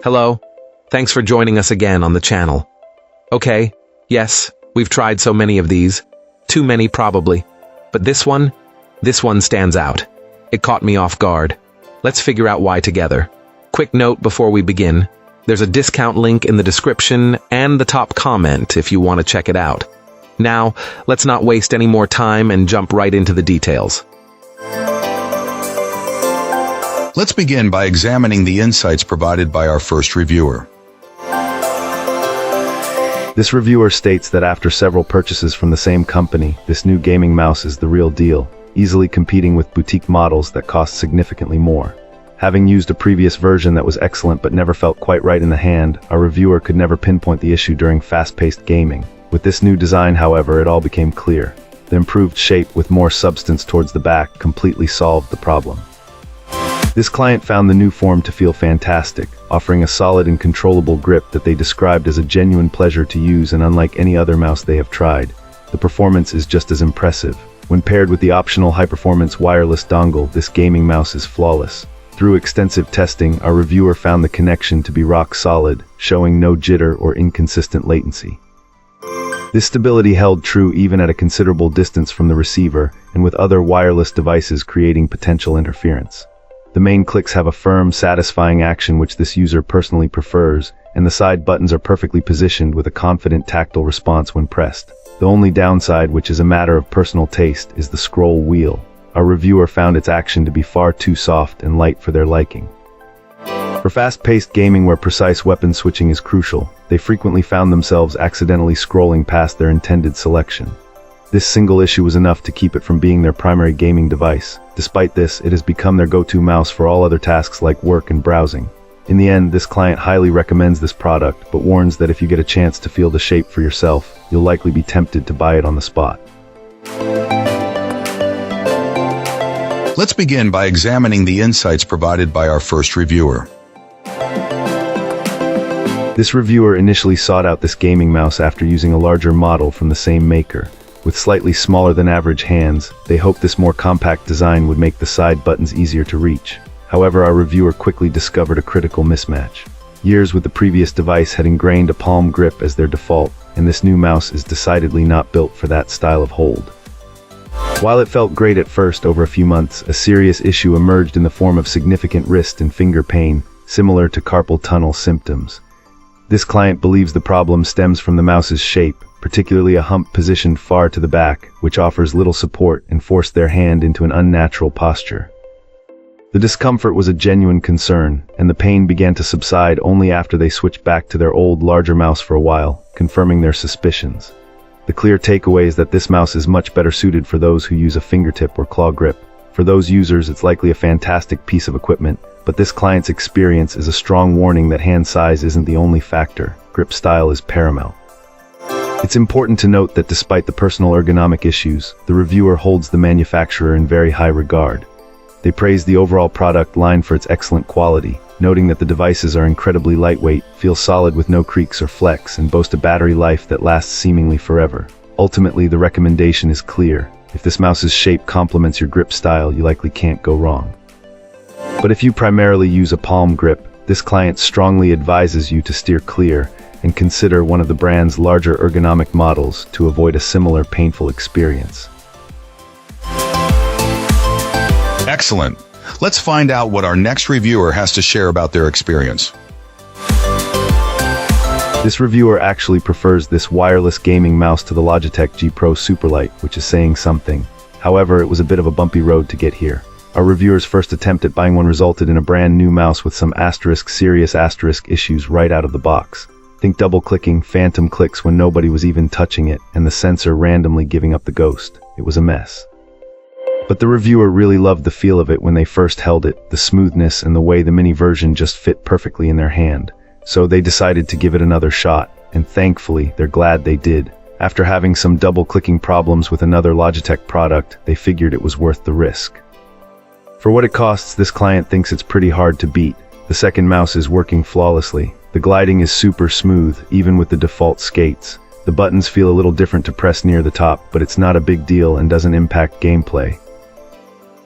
Hello. Thanks for joining us again on the channel. Okay, yes, we've tried so many of these. Too many probably. But this one stands out. It caught me off guard. Let's figure out why together. Quick note before we begin. There's a discount link in the description and the top comment if you want to check it out. Now, let's not waste any more time and jump right into the details. Let's begin by examining the insights provided by our first reviewer. This reviewer states that after several purchases from the same company, this new gaming mouse is the real deal, easily competing with boutique models that cost significantly more. Having used a previous version that was excellent but never felt quite right in the hand, our reviewer could never pinpoint the issue during fast-paced gaming. With this new design, however, it all became clear. The improved shape with more substance towards the back completely solved the problem. This client found the new form to feel fantastic, offering a solid and controllable grip that they described as a genuine pleasure to use, and unlike any other mouse they have tried, the performance is just as impressive. When paired with the optional high-performance wireless dongle, this gaming mouse is flawless. Through extensive testing, our reviewer found the connection to be rock solid, showing no jitter or inconsistent latency. This stability held true even at a considerable distance from the receiver, and with other wireless devices creating potential interference. The main clicks have a firm, satisfying action which this user personally prefers, and the side buttons are perfectly positioned with a confident tactile response when pressed. The only downside, which is a matter of personal taste, is the scroll wheel. Our reviewer found its action to be far too soft and light for their liking. For fast-paced gaming where precise weapon switching is crucial, they frequently found themselves accidentally scrolling past their intended selection. This single issue was enough to keep it from being their primary gaming device. Despite this, it has become their go-to mouse for all other tasks like work and browsing. In the end, this client highly recommends this product, but warns that if you get a chance to feel the shape for yourself, you'll likely be tempted to buy it on the spot. Let's begin by examining the insights provided by our first reviewer. This reviewer initially sought out this gaming mouse after using a larger model from the same maker. With slightly smaller than average hands, they hoped this more compact design would make the side buttons easier to reach. However, our reviewer quickly discovered a critical mismatch. Years with the previous device had ingrained a palm grip as their default, and this new mouse is decidedly not built for that style of hold. While it felt great at first, over a few months, a serious issue emerged in the form of significant wrist and finger pain, similar to carpal tunnel symptoms. This client believes the problem stems from the mouse's shape, particularly a hump positioned far to the back, which offers little support and forced their hand into an unnatural posture. The discomfort was a genuine concern, and the pain began to subside only after they switched back to their old, larger mouse for a while, confirming their suspicions. The clear takeaway is that this mouse is much better suited for those who use a fingertip or claw grip. For those users, it's likely a fantastic piece of equipment, but this client's experience is a strong warning that hand size isn't the only factor. Grip style is paramount. It's important to note that despite the personal ergonomic issues, the reviewer holds the manufacturer in very high regard. They praise the overall product line for its excellent quality, noting that the devices are incredibly lightweight, feel solid with no creaks or flecks, and boast a battery life that lasts seemingly forever. Ultimately, the recommendation is clear. If this mouse's shape complements your grip style, you likely can't go wrong. But if you primarily use a palm grip, this client strongly advises you to steer clear and consider one of the brand's larger ergonomic models to avoid a similar painful experience. Excellent. Let's find out what our next reviewer has to share about their experience. This reviewer actually prefers this wireless gaming mouse to the Logitech G Pro Superlight, which is saying something. However, it was a bit of a bumpy road to get here. Our reviewer's first attempt at buying one resulted in a brand new mouse with some serious issues right out of the box. Think double-clicking, phantom clicks when nobody was even touching it, and the sensor randomly giving up the ghost. It was a mess. But the reviewer really loved the feel of it when they first held it, the smoothness and the way the mini version just fit perfectly in their hand. So they decided to give it another shot, and thankfully, they're glad they did. After having some double-clicking problems with another Logitech product, they figured it was worth the risk. For what it costs, this client thinks it's pretty hard to beat. The second mouse is working flawlessly. The gliding is super smooth, even with the default skates. The buttons feel a little different to press near the top, but it's not a big deal and doesn't impact gameplay.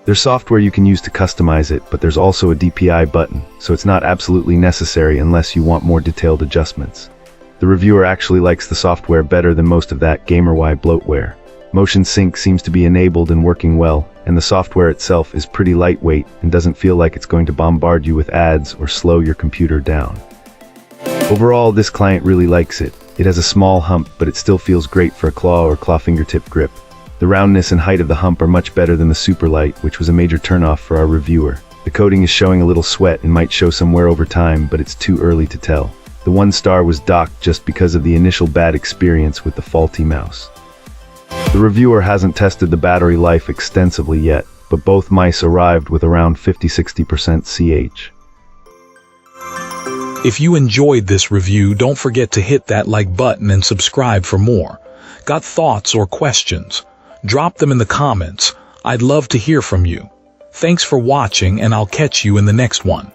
There's software you can use to customize it, but there's also a DPI button, so it's not absolutely necessary unless you want more detailed adjustments. The reviewer actually likes the software better than most of that gamer-wide bloatware. Motion sync seems to be enabled and working well, and the software itself is pretty lightweight and doesn't feel like it's going to bombard you with ads or slow your computer down. Overall, this client really likes it. It has a small hump, but it still feels great for a claw or claw fingertip grip. The roundness and height of the hump are much better than the Superlight, which was a major turnoff for our reviewer. The coating is showing a little sweat and might show some wear over time, but it's too early to tell. The 1 star was docked just because of the initial bad experience with the faulty mouse. The reviewer hasn't tested the battery life extensively yet, but both mice arrived with around 50-60% CH. If you enjoyed this review, don't forget to hit that like button and subscribe for more. Got thoughts or questions? Drop them in the comments. I'd love to hear from you. Thanks for watching, and I'll catch you in the next one.